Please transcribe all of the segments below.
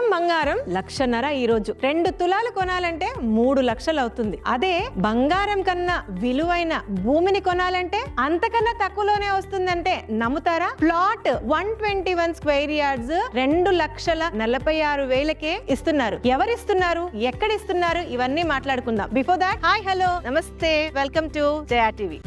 తులం బంగారం 1,50,000 ఈ రోజు. 2 తులాలు కొనాలంటే 3 లక్షలు అవుతుంది. అదే బంగారం కన్నా విలువైన భూమిని కొనాలంటే అంతకన్నా తక్కువలోనే వస్తుందంటే నమ్ముతారా? ప్లాట్ 121 స్క్వేర్ యార్డ్స్ 2,46,000కే ఇస్తున్నారు. ఎవరిస్తున్నారు, ఎక్కడిస్తున్నారు, ఇవన్నీ మాట్లాడుకుందాం. బిఫోర్ దాట్, హాయ్, హలో, నమస్తే, వెల్కమ్ టు జయా టీవీ.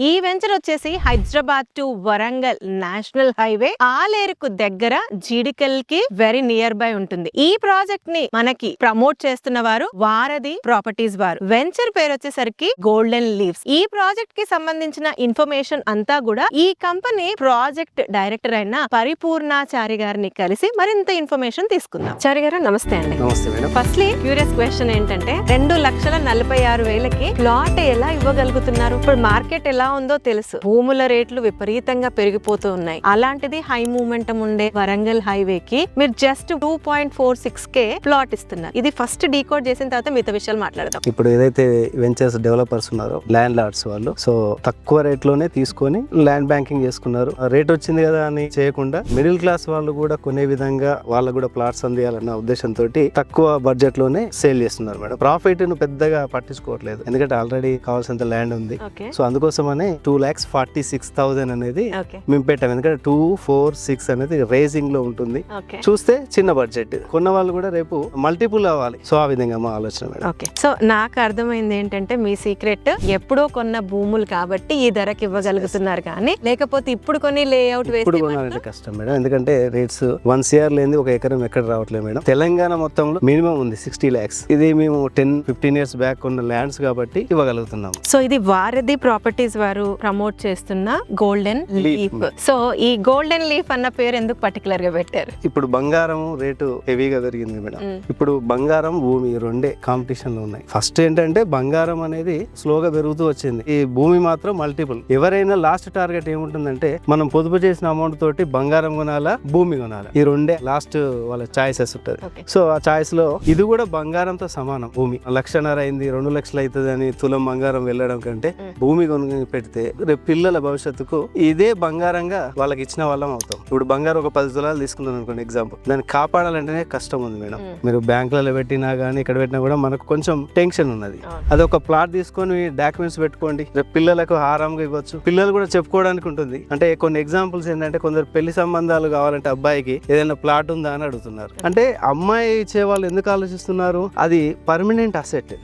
ఈ వెంచర్ వచ్చేసి Hyderabad to Warangal national highway ఆలేరుకు దగ్గర జీడికల్ కి వెరీ నియర్ బై ఉంటుంది. ఈ ప్రాజెక్ట్ ని మనకి ప్రమోట్ చేస్తున్న వారు వారధి ప్రాపర్టీస్ వారు. వెంచర్ పేరు వచ్చేసరికి గోల్డెన్ లీవ్స్. ఈ ప్రాజెక్ట్ కి సంబంధించిన ఇన్ఫర్మేషన్ అంతా కూడా ఈ కంపెనీ ప్రాజెక్ట్ డైరెక్టర్ అయిన పరిపూర్ణాచారి గారిని కలిసి మరింత ఇన్ఫర్మేషన్ తీసుకుందాం. చారి గారు, నమస్తే అండి. నమస్తే మేడం. ఫస్ట్లీ క్యూరియస్ క్వశ్చన్ ఏంటంటే 2,46,000కి ప్లాట్ ఎలా ఇవ్వగలుగుతున్నారు? ఇప్పుడు మార్కెట్ ఎలా ఉందో తెలుసు, భూముల రేట్లు విపరీతంగా పెరిగిపోతూ ఉన్నాయి. అలాంటిది హై మూమెంటం ఉండే వరంగల్ హైవే కి మీరు జస్ట్ 2.46K ప్లాట్ ఇస్తున్నారు. ఇది ఫస్ట్ డీకోడ్ చేసిన తర్వాత మిగతా విషయాలు మాట్లాడదాం. ఇప్పుడు ఏదైతే వెంచర్స్ డెవలపర్స్ ఉన్నారో ల్యాండ్ లార్డ్స్ వాళ్ళు, సో తక్కువ రేట్ లోనే తీసుకొని ల్యాండ్ బ్యాంకింగ్ చేసుకున్నారు. రేట్ వచ్చింది కదా అని చేయకుండా మిడిల్ క్లాస్ వాళ్ళు కూడా కొనే విధంగా వాళ్ళకు కూడా ప్లాట్స్ అందియాలన్న ఉద్దేశంతో తక్కువ బడ్జెట్ లోనే సేల్ చేస్తున్నారు మేడం. ప్రాఫిట్ ను పెద్దగా పట్టించుకోవట్లేదు, ఎందుకంటే ఆల్రెడీ కావాల్సినంత ల్యాండ్ ఉంది. సో అందుకోసమని 2,46,000 అనేది మేము పెట్టాం. ఎందుకంటే 246 అనేది రేసింగ్ లో ఉంటుంది. చూస్తే చిన్న బడ్జెట్, కొన్న వాళ్ళు కూడా రేపు మల్టిపుల్ అవ్వాలి. సో ఆ విధంగా మా ఆలోచన మేడం. సో నాకు అర్థమైంది ఏంటంటే మీ సీక్రెట్ ఎప్పుడో కొన్న భూములు కాబట్టి ఈ ధరకి ఇవ్వగలుగుతున్నారు, కానీ లేకపోతే ఇప్పుడు కొన్ని లేఅవుట్ ఇప్పుడు కొనాలంటే కష్టం మేడం. ఎందుకంటే రేట్స్ 1 CR లేని ఒక ఎకరం ఎక్కడ రావట్లేదు మేడం. తెలంగాణ మొత్తంలో మినిమం ఉంది 60 lakhs. ఇది మేము 10-15 years బ్యాక్ కొన్న ల్యాండ్స్ కాబట్టి ఇవ్వగలుగుతున్నాం. సో ఇది వారధి ప్రాపర్టీస్ వారు ప్రమోట్ చేస్తున్న గోల్డెన్ లీఫ్. సో ఈ గోల్డెన్ లీఫ్ అన్న పేరు ఎందుకు పర్టికులర్ గా పెట్టారు? ఇప్పుడు బంగారం రేటు హెవీగా పెరిగింది మేడం. ఇప్పుడు బంగారం, భూమి రెండే కాంపిటీషన్ లో ఉన్నాయి. ఫస్ట్ ఏంటంటే బంగారం అనేది స్లోగా పెరుగుతూ వచ్చింది, ఈ భూమి మాత్రం మల్టిపుల్. ఎవరైనా లాస్ట్ టార్గెట్ ఏముంటుందంటే మనం పొదుపు చేసిన అమౌంట్ తోటి బంగారం కొనాలా, భూమి కొనాలా, ఈ రెండే లాస్ట్ వాళ్ళ చాయిసెస్ ఉంటుంది. సో ఆ చాయిస్ లో ఇది కూడా బంగారంతో సమానం. భూమి 1,50,000 అయింది, 2 లక్షలు అవుతుంది అని తులం బంగారం వెళ్ళడం కంటే భూమి కొనుగోలు పెడితే రేపు పిల్లల భవిష్యత్తుకు ఇదే బంగారంగా వాళ్ళకి ఇచ్చిన వాళ్ళం అవుతాం. ఇప్పుడు బంగారం ఒక 10 తులాలు తీసుకున్నాను అనుకోండి ఎగ్జాంపుల్, దాన్ని కాపాడాలంటేనే కష్టం ఉంది మేడం. మీరు బ్యాంకులలో పెట్టినా గానీ ఇక్కడ పెట్టినా కూడా మనకు కొంచెం టెన్షన్ ఉన్నది. అది ఒక ప్లాట్ తీసుకొని డాక్యుమెంట్స్ పెట్టుకోండి, రేపు పిల్లలకు ఆరాంగా ఇవ్వచ్చు, పిల్లలు కూడా చెప్పుకోవడానికి ఉంటుంది. అంటే కొన్ని ఎగ్జాంపుల్స్ ఏంటంటే కొందరు పెళ్లి సంబంధాలు కావాలంటే అబ్బాయికి ఏదైనా ప్లాట్ ఉందా అని అడుగుతున్నారు. అంటే అమ్మాయి ఇచ్చే వాళ్ళు ఎందుకు ఆలోచిస్తున్నారు, అది పర్మనెంట్ అసెట్.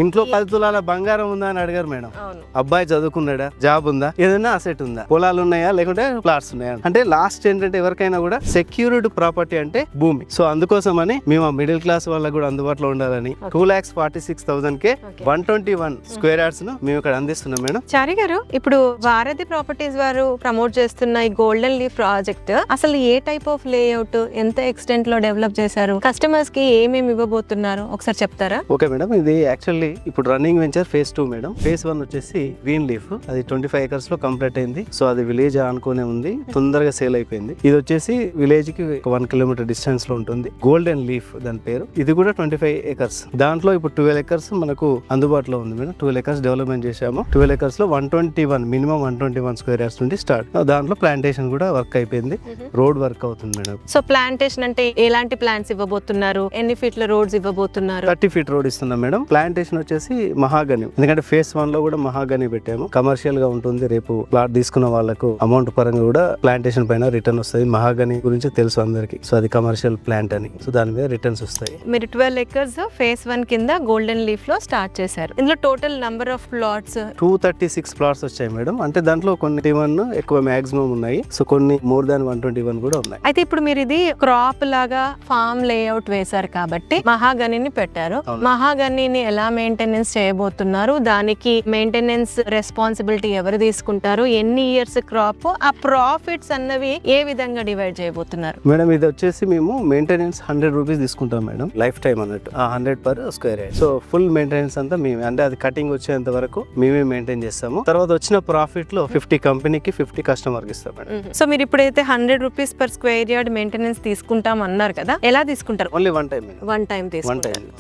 ఇంట్లో 10 తులాల బంగారం ఉందా అని అడిగారు మేడం. అబ్బాయి చదువుకున్నాడా, జాబ్ ఉందా, ఏదైనా అసెట్ ఉందా, పొలాలు ఉన్నాయా, లేకుంటే ప్లాట్స్ ఉన్నాయా. అంటే లాస్ట్ ఏంటంటే ఎవరికైనా కూడా సెక్యూర్డ్ ప్రాపర్టీ అంటే భూమి. సో అందుకోసమని మేము ఆ మిడిల్ క్లాస్ వాళ్ళకు కూడా అందుబాటులో ఉండాలని 2,46,000కే 121 స్క్వేర్ యార్డ్స్ ను మేము ఇక్కడ అందిస్తున్నాం మేడం. చారి గారు, ఇప్పుడు వారధి ప్రాపర్టీస్ వారు ప్రమోట్ చేస్తున్న ఈ గోల్డెన్ లీఫ్ ప్రాజెక్ట్ అసలు ఏ టైప్ ఆఫ్ లేఅవుట్, ఎంత ఎక్స్టెంట్ లో డెవలప్ చేశారు, కస్టమర్స్ కి ఏమేమి ఇవ్వబోతున్నారు ఒకసారి చెప్తారా? ఓకే మేడం, ఇది యాక్చువల్లీ ఇప్పుడు running venture phase 2 madam. phase 1 వచ్చేసి గ్రీన్ లీఫ్, అది 25 acres లో కంప్లీట్ అయింది. సో అది విలేజ్ అనుకునే ఉంది, తొందరగా సేల్ అయిపోయింది. ఇది వచ్చేసి విలేజ్ కి 1 kilometer డిస్టెన్స్ లో ఉంటుంది. గోల్డెన్ లీఫ్ దాని పేరు. ఇది కూడా 25 acres. దాంట్లో ఇప్పుడు 12 acres మనకు అందుబాటులో ఉంది మేడం. 12 acres డెవలప్మెంట్ చేశాము. 12 acres లో 121 మినిమం 121 స్క్వేర్ యార్డ్స్ నుండి స్టార్ట్. దాంట్లో ప్లాంటేషన్ కూడా వర్క్ అయిపోయింది, రోడ్ వర్క్ అవుతుంది మేడం. సో ప్లాంటేషన్ అంటే ఎలాంటి ప్లాంట్స్ ఇవ్వబోతున్నారు, ఎన్ని ఫీట్ల రోడ్స్ ఇవ్వబోతున్నారు? 30 feet రోడ్ ఇస్తున్నాం మేడం. ప్లాంటేషన్ వచ్చేసి మహాగని, ఎందుకంటే phase 1 లో కూడా మహాగని పెట్టాము. కమర్షియల్ గా ఉంటుంది, రేపు ప్లాట్ తీసుకున్న వాళ్ళకు అమౌంట్ పరంగా కూడా ప్లాంటేషన్ పైన రిటర్న్ వస్తుంది. మహాగని గురించి తెలుసు అందరికి, సో అది కమర్షియల్ ప్లాంట్ అని, సో దాని మీద రిటర్న్స్ వస్తాయి. మీరు 12 acres phase 1 కింద గోల్డెన్ లీఫ్ లో స్టార్ట్ చేశారు. ఇందులో total number of plots 236 plots వచ్చాయి మేడం. అంటే దాంట్లో కొన్ని 21 ఎక్కువ మాక్సిమం ఉన్నాయి, సో కొన్ని మోర్ దాన్ 121 కూడా ఉన్నాయి. అయితే ఇప్పుడు మీరు ఇది క్రాప్ లాగా ఫార్మ్ లేఅవుట్ వేశారు కాబట్టి మహాగనిని పెట్టారు. మహాగనిని ఎలా మెయింటెనెన్స్ చేయబోతున్నారు, దానికి మెయింటెనెన్స్ రెస్పాన్సిబిలిటీ ఎవరు తీసుకుంటారు, ఎన్ని ఇయర్స్ క్రాప్, ఆ ప్రాఫిట్స్ అన్నవి ఏ విధంగా డివైడ్ చేయబోతున్నారు? మేడం ఇది వచ్చేసి మేము మెయింటెనెన్స్ 100 రూపీస్ తీసుకుంటాం మేడం, లైఫ్ టైం అన్నట్టు. 100 per square yard. So full maintenance అంతా మేమే, అంటే అది కటింగ్ వచ్చేంత వరకు మేమే మెయింటైన్ చేస్తాము. తర్వాత వచ్చిన ప్రాఫిట్ లో 50 కంపెనీకి 50 కస్టమర్ కి ఇస్తాం మేడం. సో మీరు ఇప్పుడైతే 100 rupees per square yard maintenance తీసుకుంటాం అన్నారు కదా, ఎలా తీసుకుంటారు? Only one time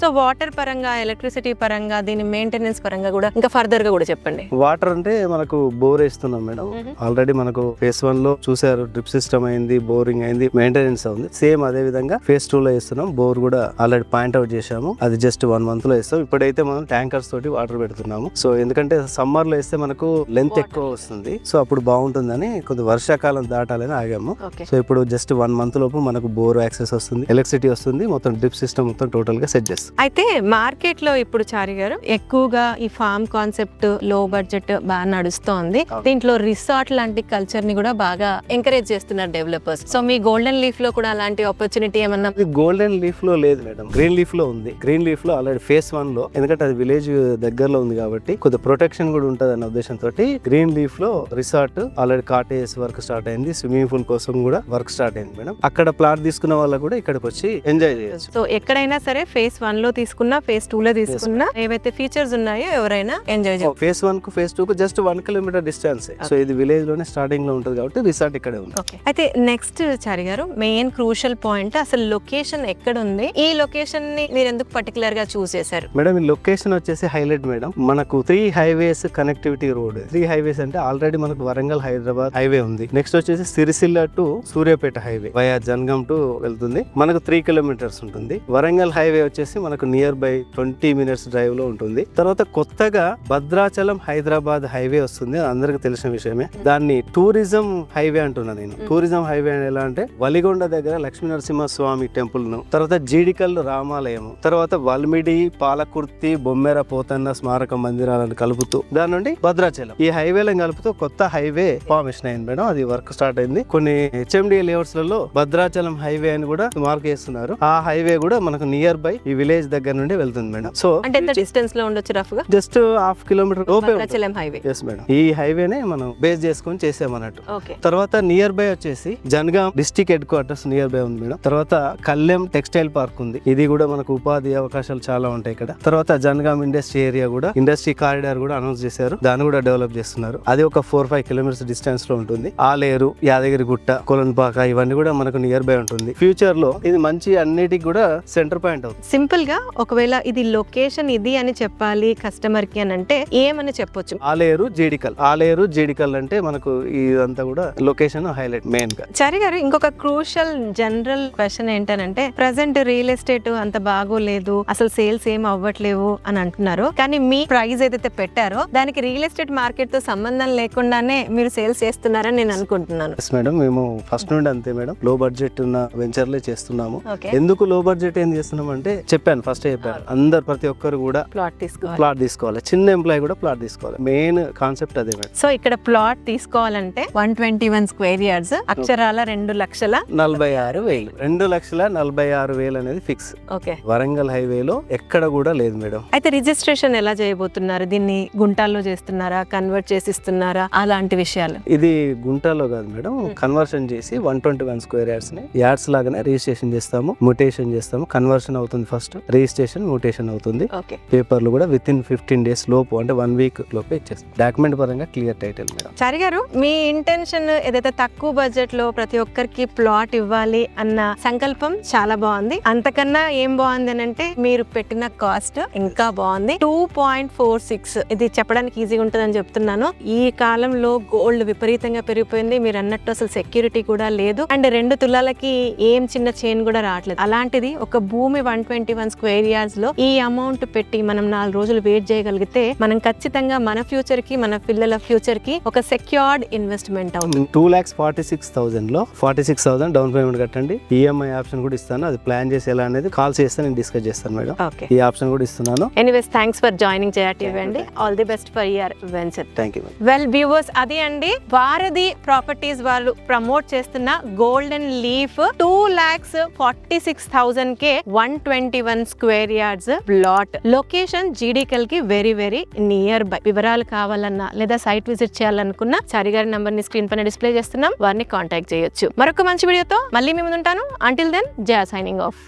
so water పరంగా, ఎలక్ట్రిసిటీ పరంగా, దీని మెయింటెనెన్స్ పరంగా కూడా ఇంకా ఫర్దర్ గా కూడా చెప్పండి. వాటర్ అంటే అంటే మనకు బోర్ వేస్తున్నాం మేడం. ఆల్రెడీ మనకు ఫేజ్ 1 లో చూసారు, డ్రిప్ సిస్టమ్ అయింది, బోరింగ్ అయింది, మెయింటెనెన్స్ ఉంది. సేమ్ అదే విధంగా ఫేజ్ 2 లో వేస్తున్నాం. బోర్ కూడా ఆల్రెడీ పాయింట్ అవుట్ చేసాము, అది జస్ట్ 1 month లో వేస్తాం. ఇప్పుడైతే మనం ట్యాంకర్స్ తోటి వాటర్ పెడుతున్నాము. సో ఎందుకంటే సమ్మర్ లో వేస్తే మనకు లెంత్ ఎక్కువ వస్తుంది, సో అప్పుడు బాగుంటుందని కొంచెం వర్షాకాలం దాటాలని ఆగాము. సో ఇప్పుడు జస్ట్ 1 month లోపు మనకు బోర్ యాక్సెస్ వస్తుంది, ఎలక్ట్రిసిటీ వస్తుంది, మొత్తం డ్రిప్ సిస్టమ్ మొత్తం టోటల్ గా సెట్ చేస్తాం. అయితే మార్కెట్ లో ఇప్పుడు చారి గారు ఎక్కువగా ఈ ఫార్మ్ కాన్సెప్ట్ లో బడ్జెట్ బాగా నడుస్తోంది. దీంట్లో రిసార్ట్ లాంటి కల్చర్ ని కూడా బాగా ఎంకరేజ్ చేస్తున్నారు డెవలపర్స్. సో మీ గోల్డెన్ లీఫ్ లో కూడా అలాంటి ఆపర్చునిటీ ఏమన్నా? గోల్డెన్ లీఫ్ లో లేదు మేడం, గ్రీన్ లీఫ్ లో ఉంది. గ్రీన్ లీఫ్ లో ఆల్రెడీ ఫేజ్ 1 లో, ఎందుకంటే అది విలేజ్ దగ్గరలో ఉంది కాబట్టి కొద్దిగా ప్రొటెక్షన్ కూడా ఉంటది అన్న ఉద్దేశంతో గ్రీన్ లీఫ్ లో resort already cottage work start అయింది, స్విమ్మింగ్ పూల్ కోసం కూడా వర్క్ స్టార్ట్ అయింది మేడం. అక్కడ ప్లాట్ తీసుకున్న వాళ్ళు కూడా ఇక్కడికి వచ్చి ఎంజాయ్ చేయొచ్చు. సో ఎక్కడైనా సరే ఫేజ్ 1 లో తీసుకున్నా, ఫేజ్ 2 లో తీసుకున్నా, ఏవైతే ఫీచర్స్ ఉన్నాయో ఎవరైనా ఎంజాయ్ చేయొచ్చు. ఫేజ్ 1 కు ఫేజ్ 2 కు జస్ట్ 1 kilometer డిస్టెన్స్. సో ఇది విలేజ్ లోనే స్టార్టింగ్ లో ఉంటది కాబట్టి రిసార్ట్ ఇక్కడే ఉంది. అయితే నెక్స్ట్ చారి గారు, మెయిన్ క్రూషల్ పాయింట్ అసలు లొకేషన్ ఎక్కడ ఉంది? ఈ లొకేషన్ ని మీరు ఎందుకు పర్టికులర్ గా చూస్ చేశారు? మేడం ఈ లొకేషన్ వచ్చేసి హైలైట్ మేడం. మనకు 3 highways కనెక్టివిటీ రోడ్. 3 highways అంటే ఆల్రెడీ మనకు వరంగల్ హైదరాబాద్ హైవే ఉంది. నెక్స్ట్ వచ్చేసి Sircilla to Suryapet highway via Jangaon to వెళ్తుంది, మనకు 3 kilometers ఉంటుంది. వరంగల్ హైవే వచ్చేసి మనకు నియర్ బై 20 minutes డ్రైవ్ లో ఉంటుంది. తర్వాత కొత్తగా భద్రాచలం హైదరాబాద్ హైవే వస్తుంది, అందరికి తెలిసిన విషయమే. దాన్ని టూరిజం హైవే అంటున్నా నేను. టూరిజం హైవే ఎలా అంటే వలిగొండ దగ్గర లక్ష్మీ నరసింహస్వామి టెంపుల్ ను, తర్వాత జీడికల్ రామాలయం, తర్వాత వల్మిడి, పాలకుర్తి, బొమ్మెర పోతన్న స్మారక మందిరాలను కలుపుతూ దాని నుండి భద్రాచలం ఈ హైవేలను కలుపుతూ కొత్త హైవే ఫార్మేషన్ అయింది మేడం. అది వర్క్ స్టార్ట్ అయింది. కొన్ని HMD లేఅవుట్స్ లలో భద్రాచలం హైవే అని కూడా మార్క్ చేస్తున్నారు. ఆ హైవే కూడా మనకు నియర్ బై ఈ విలేజ్ దగ్గర నుండి వెళ్తుంది మేడం. సో అంటే ఎంత డిస్టెన్స్ లో ఉండొచ్చు రఫ్ గా? జస్ట్ 1/2 kilometer లోపే భద్రాచలం హైవే. ఎస్ మేడం, ఈ హైవేనే మనం బేస్ చేసుకొని చేసామన్నట్టు. ఓకే. తర్వాత నియర్ బై వచ్చేసి Jangaon district head quarters near by ఉంది మేడం. తర్వాత కల్లెం టెక్స్టైల్ పార్క్ ఉంది, ఇది కూడా మనకు ఉపాధి అవకాశాలు చాలా ఉంటాయి ఇక్కడ. తర్వాత జనగాం ఇండస్ట్రీ ఏరియా కూడా, ఇండస్ట్రీ కారిడార్ కూడా అనౌన్స్ చేశారు, దాన్ని కూడా డెవలప్ చేస్తున్నారు. అది ఒక 4-5 kilometers డిస్టెన్స్ లో ఉంటుంది. ఆలేరు, యాదగిరి గుట్ట, కొలన్పాక ఇవన్నీ కూడా మనకు నియర్ బై ఉంటుంది. ఫ్యూచర్ లో ఇది మంచి అన్నిటికి కూడా సెంటర్ పాయింట్ అవుతుంది. సింపుల్ గా ఒకవేళ ఇది లొకేషన్ ఇది అని చెప్పాలి కస్టమర్ కి అని అంటే ఏమని చెప్పొచ్చు? ఆలేరు జీడికల్. ఆలేరు జీడికల్ అంటే మనకు ఇదంతా కూడా లొకేషన్ హైలైట్ మెయిన్ గా. చారి గారు, ఇంకొక క్రూషల్ జనరల్ క్వశ్చన్ ఏంటనంటే, ప్రెసెంట్ రియల్ ఎస్టేట్ అంత బాగోలేదు, అసలు సేల్స్ ఏం అవ్వట్లేవు అని అంటున్నారు. కానీ మీ ప్రైస్ ఏదైతే పెట్టారో దానికి రియల్ ఎస్టేట్ మార్కెట్ తో సంబంధం లేకుండానే మీరు సేల్స్ చేస్తున్నారని నేను అనుకుంటున్నాను. మేడం మేము ఫస్ట్ నుండి అంతే మేడం, లో బడ్జెట్ ఉన్న వెంచర్లే చేస్తున్నాము. Okay. ఎందుకు లో బడ్జెట్ ఏం చేస్తున్నాం అంటే చెప్పాను, ఫస్ట్ చెప్పాను, అందరు ప్రతి ఒక్కరు కూడా ప్లాట్ తీసుకోవాలి, చిన్న ఎంప్లాయ్ కూడా ప్లాట్ తీసుకోవాలి. మెయిన్ కాన్సెప్ట్ అదే మేడం. సో ఇక్కడ ప్లాట్ తీసుకోవాలంటే 121 square yards, అక్షరాల 2,46,000. 2,46,000 అనేది ఫిక్స్. ఓకే. వరంగల్ హైవేలో ఎక్కడ కూడా లేదు మేడం. అయితే రిజిస్ట్రేషన్ ఎలా చేయబోతున్నారు? దీన్ని గుంటాల్లో చేస్తున్నారా, కన్వర్ట్ చేసిస్తున్నారా, అలాంటి విషయాలు? ఇది గుంటలో కాదు మేడం, కన్వర్షన్ చేసి 121 square yards ని యార్డ్స్ లాగానే రిజిస్ట్రేషన్ చేస్తాము, మ్యూటేషన్ చేస్తాము. కన్వర్షన్ అవుతుంది ఫస్ట్, రిజిస్ట్రేషన్ మ్యూటేషన్ అవుతుంది. ఓకే. పేపర్లు కూడా విత్ ఇన్ 15 days లోపు, అంటే 1 week లోపే ఇచ్చేస్తాం. డాక్యుమెంట్ పరంగా క్లియర్ టైటిల్ మేడం. చారి గారు, మీ ఇంటెన్షన్ ఏదైతే తక్కువ బడ్జెట్ లో ప్రతి ఒక్కరికి ప్లాట్ ఇవ్వాలి అన్న సంకల్పం చాలా బాగుంది. అంతకన్నా ఏం బాగుంది అని అంటే మీరు పెట్టిన కాస్ట్ ఇంకా బాగుంది. 2.46 ఇది చెప్పడానికి ఈజీగా ఉంటుందని చెప్తున్నాను. ఈ కాలంలో గోల్డ్ విపరీతంగా పెరిగిపోయింది, మీరు అన్నట్టు అసలు సెక్యూరిటీ కూడా లేదు, అండ్ 2 తులాలకి ఏం చిన్న చైన్ కూడా రావట్లేదు. అలాంటిది ఒక భూమి 121 square yards లో ఈ అమౌంట్ పెట్టి మనం 4 రోజులు వెయిట్ చేయగలిగితే మనం ఖచ్చితంగా మన ఫ్యూచర్ కి, మన పిల్లల ఫ్యూచర్ కి ఒక సెక్యూర్డ్ ఇన్వెస్ట్మెంట్ అవుతుంది. 2,46,000 లో 46,000 డౌన్ పేమెంట్ కట్టండి. EMI ఆప్షన్ కూడా ఇస్తాను, అది ప్లాన్ చేసి ఎలా అనేది కాల్ చేస్తే నేను డిస్కస్ చేస్తాను మేడం. ఓకే. ఈ ఆప్షన్ కూడా ఇస్తున్నాను. Anyways, thanks for joining Jaya TV అండి. All the best for your venture. Thank you. Well viewers, అది అండి భారతి ప్రాపర్టీస్ వాళ్ళు ప్రమోట్ చేస్తున్న గోల్డెన్ లీఫ్ 2,46,000 కే 121 square yards plot. Location Jeedikal కి వెరీ వెరీ నియర్ బై. వివరాలు కావాలన్నా లేదా సైట్ విజిట్ చేయాలనుకున్నా చారి గారి నంబర్ ని స్క్రీన్ పైన డిస్ప్లే చేస్తున్నాం, వారిని కాంటాక్ట్ చేయొచ్చు. మరొక మంచి వీడియోతో మళ్ళీ మీ ముందుంటాను. అంటిల్ దెన్, జయా సైనింగ్ ఆఫ్.